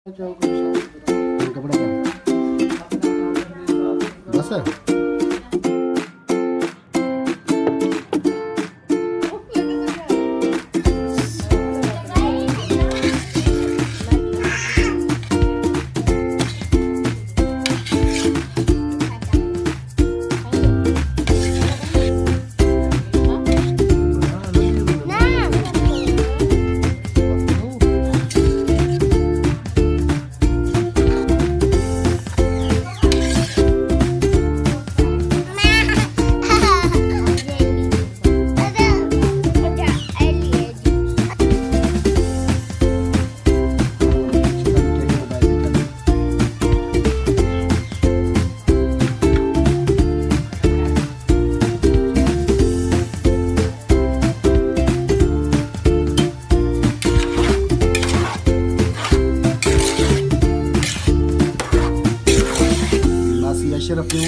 कपड़ा का बस है। अशरफ हूँ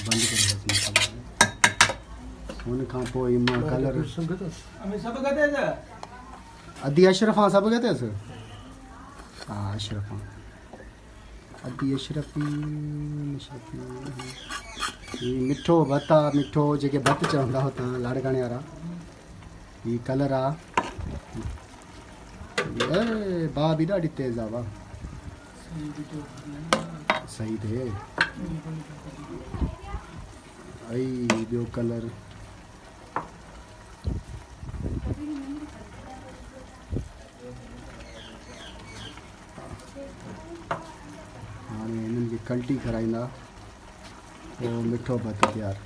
बंद करो कलर अद्धी अशरफ हाँ सब कहते हैं सर। हाँ अशरफ हाँ अद्धी अशरफी मिठो भत्ता मिठो जेके भत्त चवंदा होता लाड़काने वारा ये कलर आ बा भी ॾाढी तेज़ आ वाह सही थे आई ॿियो कलर हाणे हिननि खे कल्टी कराईंदा पोइ मिठो भत तयारु।